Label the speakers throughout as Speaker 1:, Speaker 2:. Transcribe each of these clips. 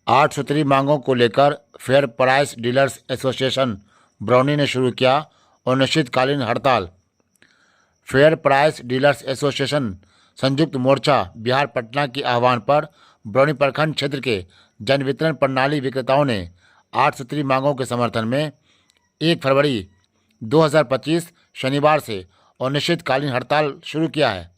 Speaker 1: 8 सूत्री मांगों को लेकर fair price dealers association Barauni ने शुरू किया अनिश्चितकालीन हड़ताल। फेयर प्राइस डीलर्स एसोसिएशन संयुक्त मोर्चा बिहार पटना के आह्वान पर बरौनी प्रखंड क्षेत्र के जन वितरण प्रणाली विक्रेताओं ने 8 सूत्री मांगों के समर्थन में 1 फरवरी 2025 शनिवार से अनिश्चितकालीन हड़ताल शुरू किया है।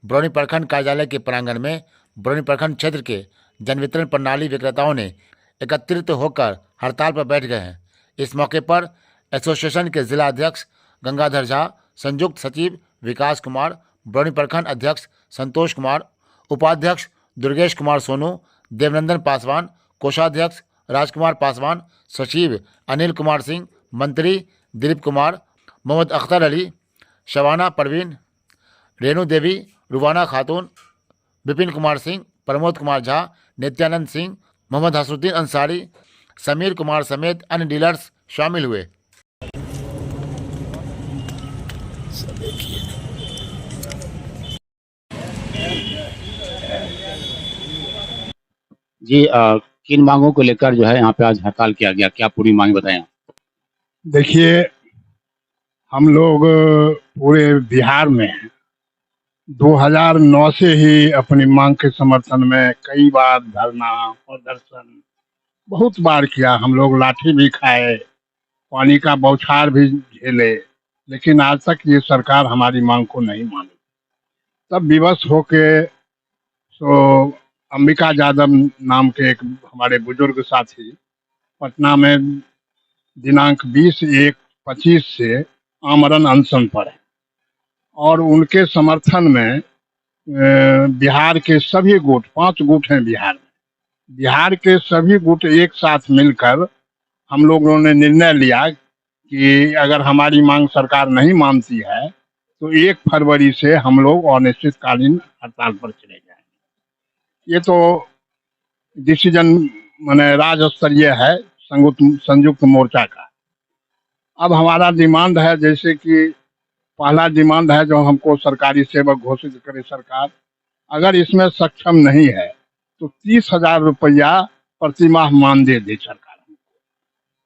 Speaker 1: बरौनी प्रखंड कार्यालय के प्रांगण में बरौनी प्रखंड क्षेत्र के जन वितरण प्रणाली विक्रेताओं ने एकत्रित होकर हड़ताल पर बैठ गए हैं। इस मौके पर एसोसिएशन के जिला अध्यक्ष गंगाधर झा, संयुक्त सचिव विकास कुमार, बरौनी प्रखंड अध्यक्ष संतोष कुमार, उपाध्यक्ष दुर्गेश कुमार सोनू, देवनंदन पासवान, कोषाध्यक्ष राजकुमार पासवान, सचिव अनिल कुमार सिंह, मंत्री दिलीप कुमार, मोहम्मद अख्तर अली, शबाना परवीन, रेणु देवी, रुबाना खातून, विपिन कुमार सिंह, प्रमोद कुमार झा, नित्यानंद सिंह, मोहम्मद हसरुद्दीन अंसारी, समीर कुमार समेत अन्य डीलर्स शामिल हुए।
Speaker 2: जी किन मांगों को लेकर जो है यहाँ पे आज हड़ताल किया गया, क्या पूरी मांग बताएं आप?
Speaker 3: देखिए, हम लोग पूरे बिहार में 2009 से ही अपनी मांग के समर्थन में कई बार धरना प्रदर्शन बहुत बार किया। हम लोग लाठी भी खाए, पानी का बौछार भी झेले, लेकिन आज तक ये सरकार हमारी मांग को नहीं मानी। तब विवश होके तो अंबिका यादव नाम के एक हमारे बुजुर्ग साथी पटना में दिनांक 20/1/25 से आमरण अनशन पर है और उनके समर्थन में बिहार के सभी गुट, 5 गुट हैं बिहार में, बिहार के सभी गुट एक साथ मिलकर हम लोगों ने निर्णय लिया कि अगर हमारी मांग सरकार नहीं मानती है तो 1 फरवरी से हम लोग अनिश्चितकालीन हड़ताल पर चले जाएंगे। ये तो डिसीजन माने राज्य स्तरीय है संयुक्त मोर्चा का। अब हमारा डिमांड है, जैसे कि पहला डिमांड है जो हमको सरकारी सेवक घोषित करे सरकार। अगर इसमें सक्षम नहीं है तो 30,000 रुपया प्रति माह मानदेय दे सरकार।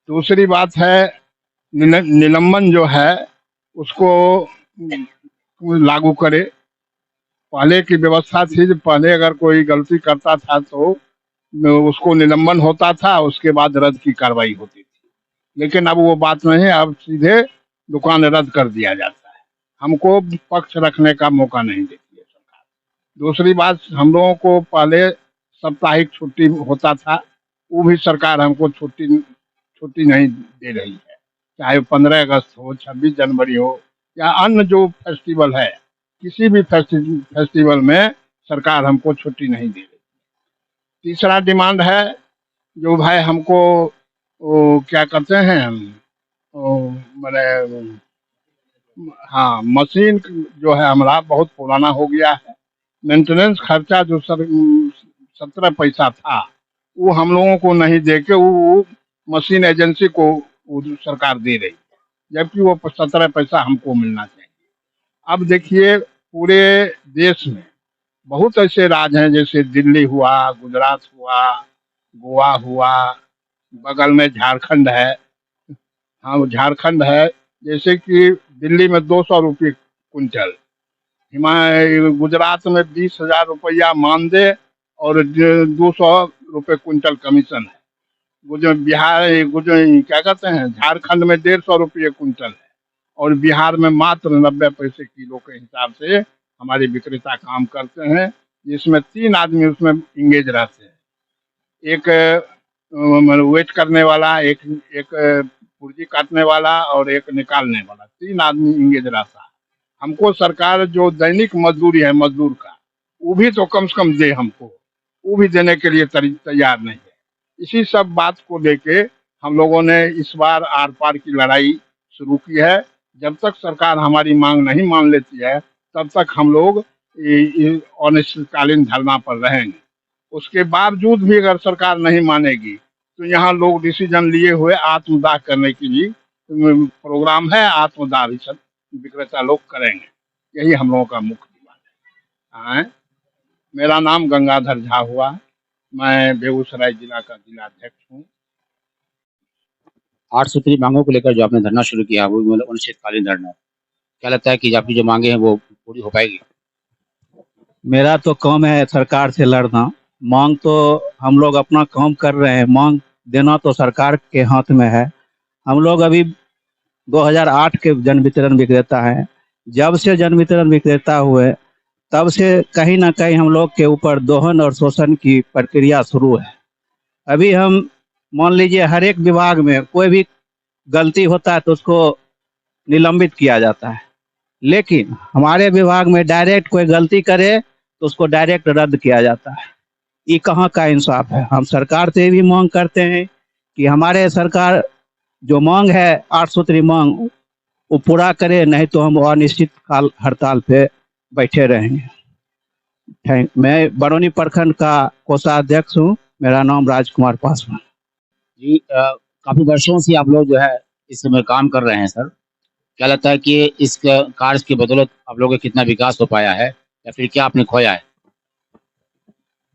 Speaker 3: दूसरी बात है निलंबन जो है उसको लागू करे। पहले की व्यवस्था थी, पहले अगर कोई गलती करता था तो उसको निलंबन होता था, उसके बाद रद्द की कार्रवाई होती थी, लेकिन अब वो बात नहीं है। अब सीधे दुकान रद्द कर दिया जाता है, हमको पक्ष रखने का मौका नहीं देती है सरकार। दूसरी बात, हम लोगों को पहले साप्ताहिक छुट्टी होता था, वो भी सरकार हमको छुट्टी नहीं दे रही है। चाहे 15 अगस्त हो, 26 जनवरी हो या अन्य जो फेस्टिवल है, किसी भी फेस्टिवल में सरकार हमको छुट्टी नहीं दे रही। तीसरा डिमांड है जो भाई हमको क्या करते हैं, मैंने हाँ, मशीन जो है हमारा बहुत पुराना हो गया है। मेंटेनेंस खर्चा जो 17 पैसा था वो हम लोगों को नहीं दे के वो मशीन एजेंसी को वो सरकार दे रही है, जबकि वो 17 पैसा हमको मिलना चाहिए। अब देखिए, पूरे देश में बहुत ऐसे राज्य हैं, जैसे दिल्ली हुआ, गुजरात हुआ, गोवा हुआ, बगल में झारखंड है। हाँ, झारखंड है। जैसे कि दिल्ली में 200 रुपये कुंटल, गुजरात में 20,000 रुपया मानदेय और 200 रुपये कुंटल कमीशन है। बिहार क्या कहते हैं, झारखंड में 150 रुपये कुंटल है और बिहार में मात्र 90 पैसे किलो के हिसाब से हमारे विक्रेता काम करते हैं, जिसमें 3 आदमी उसमें इंगेज रहते हैं। एक वेट करने वाला, एक पुर्जी काटने वाला और एक निकालने वाला, 3 आदमी इंगेज रहता है। हमको सरकार जो दैनिक मजदूरी है मजदूर का, वो भी तो कम से कम दे हमको, वो भी देने के लिए तैयार नहीं है। इसी सब बात को लेके हम लोगों ने इस बार आर पार की लड़ाई शुरू की है। जब तक सरकार हमारी मांग नहीं मान लेती है तब तक हम लोग अनिश्चितकालीन धरना पर रहेंगे। उसके बावजूद भी अगर सरकार नहीं मानेगी तो यहाँ लोग डिसीजन लिए हुए आत्मदाह करने की भी प्रोग्राम है। आत्मदाह भी सब विक्रेता लोग करेंगे, यही हम लोगों का मुख्य डिमांड है। मेरा नाम गंगाधर झा हुआ, मैं बेगूसराय जिला का जिला अध्यक्ष हूँ।
Speaker 2: 8 सूत्री मांगों को लेकर जो आपने धरना शुरू किया वो मतलब अनिश्चितकालीन धरना है। क्या लगता है कि आपकी जो मांगे हैं वो पूरी हो पाएगी?
Speaker 4: मेरा तो काम है सरकार से लड़ना। मांग तो हम लोग अपना काम कर रहे हैं, मांग देना तो सरकार के हाथ में है। हम लोग अभी 2008 के जन वितरण विक्रेता हैं। जब से जन वितरण विक्रेता हुए तब से कहीं ना कहीं हम लोग के ऊपर दोहन और शोषण की प्रक्रिया शुरू है। अभी हम मान लीजिए हर एक विभाग में कोई भी गलती होता है तो उसको निलंबित किया जाता है, लेकिन हमारे विभाग में डायरेक्ट कोई गलती करे तो उसको डायरेक्ट रद्द किया जाता है। ये कहाँ का इंसाफ है? हम सरकार से भी मांग करते हैं कि हमारे सरकार जो मांग है 8 सूत्री मांग वो पूरा करे, नहीं तो हम अनिश्चित काल हड़ताल पे बैठे रहेंगे। मैं बरौनी प्रखंड का कोषाध्यक्ष हूँ। मेरा नाम राजकुमार पासवान।
Speaker 2: जी काफ़ी वर्षों से आप लोग जो है इस समय काम कर रहे हैं सर। क्या लगता है कि इस कार्य की बदौलत आप लोगों का कितना विकास हो पाया है या फिर क्या आपने खोया है?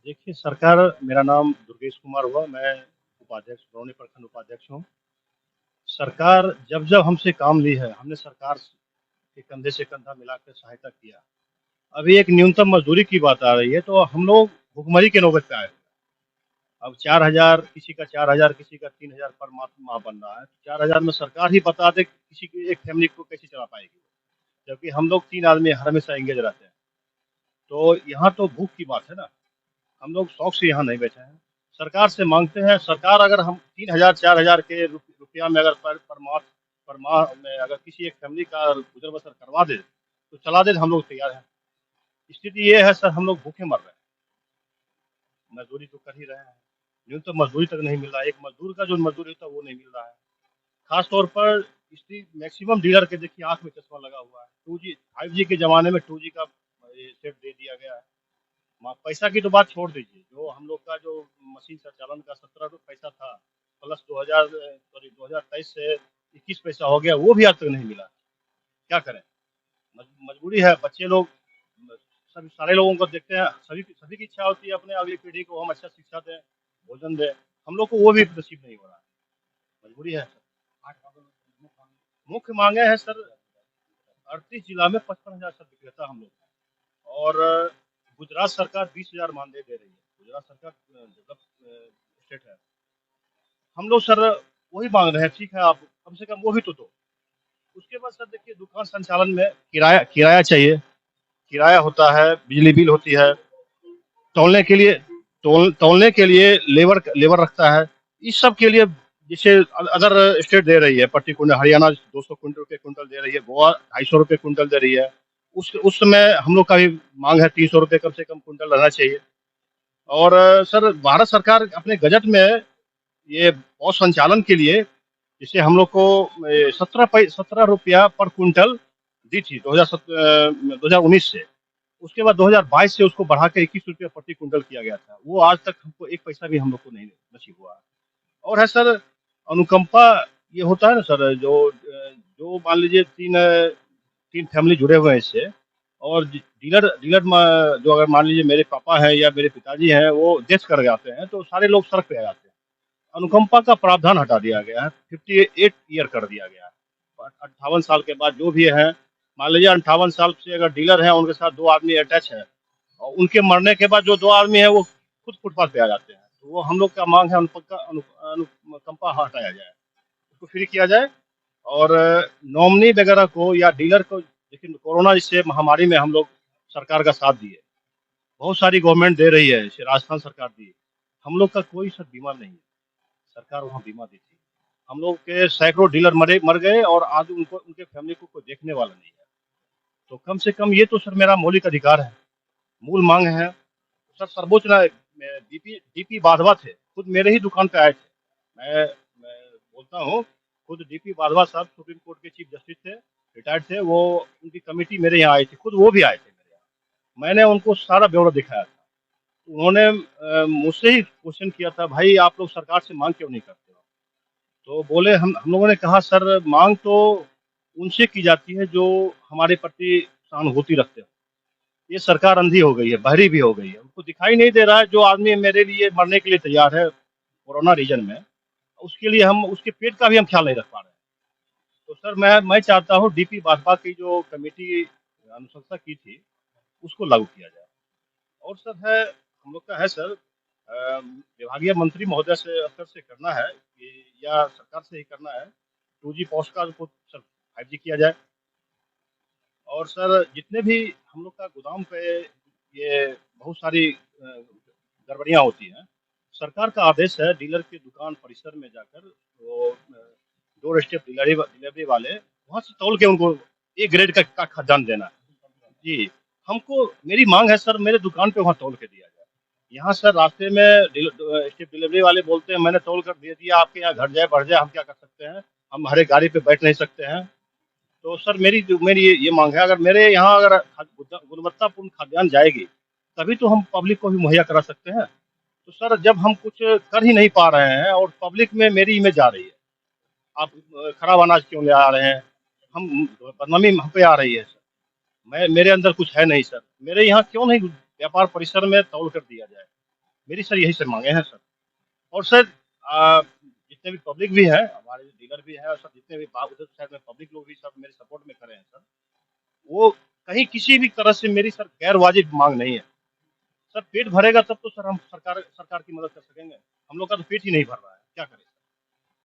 Speaker 5: देखिए सरकार, मेरा नाम दुर्गेश कुमार हुआ, मैं उपाध्यक्ष बरौनी प्रखंड उपाध्यक्ष हूँ। सरकार जब जब हमसे काम ली है, हमने सरकार के कंधे से कंधा मिलाकर सहायता किया। अभी एक न्यूनतम मजदूरी की बात आ रही है तो हम लोग भुखमरी के नौबत पे आए हैं। अब 4,000, किसी का 4,000, किसी का 3,000 पर माह बन रहा है। 4,000 में सरकार ही बता दे किसी की एक फैमिली को कैसे चला पाएगी, जबकि हम लोग 3 आदमी हमेशा एंगेज रहते हैं। तो यहाँ तो भूख की बात है ना। हम लोग शौक से यहाँ नहीं बैठे हैं, सरकार से मांगते हैं। सरकार अगर हम 3,000 4,000 के रुपया में अगर पर माह में अगर किसी एक फैमिली का गुजर बसर करवा दे तो चला दे, हम लोग तैयार हैं। स्थिति ये है सर, हम लोग भूखे मर रहे हैं। मजदूरी तो कर ही रहे हैं, न्यूनतम मजदूरी तक नहीं मिल रहा है। एक मजदूर का जो मजदूरी होता है वो नहीं मिल रहा है। खास तौर पर इसकी मैक्सिमम डीलर के देखिए आंख में चश्मा लगा हुआ है। 2G 5G के ज़माने में 2G का सेट दे दिया गया है। पैसा की तो बात छोड़ दीजिए, जो हम लोग का जो मशीन संचालन का 17 पैसा था प्लस 2023 से 21 पैसा हो गया, वो भी आज तक नहीं मिला। क्या करें, मजबूरी है। बच्चे लोग, सभी सारे लोगों को देखते हैं, सभी की इच्छा होती है अपने अगली पीढ़ी को हम अच्छा शिक्षा दें, भोजन दें। हम लोग को वो भी नसीब नहीं हो रहा है, मजबूरी है सर। मुख्य मांगे हैं सर, 38 जिला में 55,000 सब विक्रेता हम लोग हैं। और गुजरात सरकार 20,000 मानदेय दे रही है। गुजरात सरकार डेवलप स्टेट है। हम लोग सर वही मांग रहे हैं, ठीक है आप कम से कम वो भी तो दो। उसके बाद सर देखिए, दुकान संचालन में किराया चाहिए। किराया होता है, बिजली बिल होती है, तौलने के लिए लेबर रखता है। इस सब के लिए जैसे अदर स्टेट दे रही है, प्रति क्विंटल हरियाणा 200 रुपये क्विंटल दे रही है, गोवा 250 रुपये क्विंटल दे रही है। उस समय हम लोग का भी मांग है 300 रुपये कम से कम क्विंटल रहना चाहिए। और सर भारत सरकार अपने बजट में ये पौध संचालन के लिए जैसे हम लोग को 17 रुपया पर क्विंटल दी थी 2019 से। उसके बाद 2022 से उसको बढ़ा के 21 रुपया प्रति क्विंटल किया गया था। वो आज तक हमको एक पैसा भी हम लोग को नहीं नसीब हुआ है। और है सर अनुकंपा, ये होता है ना सर, जो मान लीजिए तीन फैमिली जुड़े हुए हैं इससे, और डीलर जो अगर मान लीजिए मेरे पापा हैं या मेरे पिताजी हैं, वो डेथ कर जाते हैं तो सारे लोग सड़क पे आ जाते हैं। अनुकंपा का प्रावधान हटा दिया गया है, 58 ईयर कर दिया गया है। 58 साल के बाद जो भी है, मान लीजिए 58 साल से अगर डीलर है, उनके साथ 2 आदमी अटैच है और उनके मरने के बाद जो 2 आदमी है वो खुद फुटपाथ पे आ जाते हैं। तो वो हम लोग का मांग है, अनुकंपा हटाया जाए, उसको फ्री किया जाए। और नॉमिनी वगैरह को या डीलर को, लेकिन कोरोना जैसे महामारी में हम लोग सरकार का साथ दिए, बहुत सारी गवर्नमेंट दे रही है, जैसे राजस्थान सरकार दी। हम लोग का कोई सर बीमा नहीं है, सरकार वहाँ बीमा दी थी। हम लोग के सैकड़ों डीलर मर गए और आज उनको उनके फैमिली को कोई देखने वाला नहीं है। तो कम से कम ये तो सर मेरा मौलिक अधिकार है, मूल मांग है। सर सर्वोच्च डीपी वाधवा थे, खुद मेरे ही दुकान पे आए थे। मैं बोलता हूँ, खुद डीपी वाधवा साहब सुप्रीम कोर्ट के चीफ जस्टिस थे, रिटायर्ड थे वो। उनकी कमेटी मेरे यहाँ आई थी, खुद वो भी आए थे मेरे यहाँ। मैंने उनको सारा ब्यौरा दिखाया था। उन्होंने मुझसे ही क्वेश्चन किया था, भाई आप लोग सरकार से मांग क्यों नहीं करते हो? तो बोले, हम लोगों ने कहा सर मांग तो उनसे की जाती है जो हमारे प्रति सहानुभूति रखते हो। ये सरकार अंधी हो गई है, बहरी भी हो गई है। उनको दिखाई नहीं दे रहा है जो आदमी मेरे लिए मरने के लिए तैयार है कोरोना रीजन में, उसके लिए हम उसके पेट का भी हम ख्याल नहीं रख पा रहे हैं। तो सर मैं चाहता हूँ डीपी भाजपा की जो कमेटी अनुशंसा की थी, उसको लागू किया जाए। और सर है हम लोग का है सर विभागीय मंत्री महोदय से अफसर से करना है कि या सरकार से ही करना है 2G पोस्ट का को सर 5G किया जाए। और सर जितने भी हम लोग का गोदाम पे ये बहुत सारी गड़बड़ियाँ होती हैं, सरकार का आदेश है डीलर की दुकान परिसर में जाकर वो डोर स्टेप डिलीवरी वाले वहाँ से तौल के उनको ए ग्रेड का खाद्यान्न देना है। जी, हमको मेरी मांग है सर मेरे दुकान पे वहाँ तौल के दिया जाए। यहाँ सर रास्ते में स्टेप डिलीवरी वाले बोलते हैं मैंने तौल कर दे दिया, आपके यहाँ घट जाए बढ़ जाए हम क्या कर सकते हैं, हम हर एक गाड़ी पे बैठ नहीं सकते हैं। तो सर मेरी ये मांग है अगर मेरे यहाँ अगर गुणवत्तापूर्ण खाद्यान्न जाएगी तभी तो हम पब्लिक को भी मुहैया करा सकते हैं। तो सर जब हम कुछ कर ही नहीं पा रहे हैं और पब्लिक में मेरी इमेज आ रही है, आप खराब अनाज क्यों ले आ रहे हैं, हम बदनामी हम पे आ रही है सर। मेरे अंदर कुछ है नहीं सर, मेरे यहाँ क्यों नहीं व्यापार परिसर में तौल कर दिया जाए, मेरी सर यही सर मांगे हैं सर। और सर जितने भी पब्लिक भी है हमारे डीलर भी है और सर जितने भी उधर साइड में पब्लिक लोग भी सब मेरे सपोर्ट में खड़े हैं सर, वो कहीं किसी भी तरह से मेरी सर गैर वाजिब मांग नहीं है। सर पेट भरेगा तब तो सर हम सरकार की मदद कर सकेंगे, हम लोग का तो पेट ही नहीं भर रहा है, क्या करें।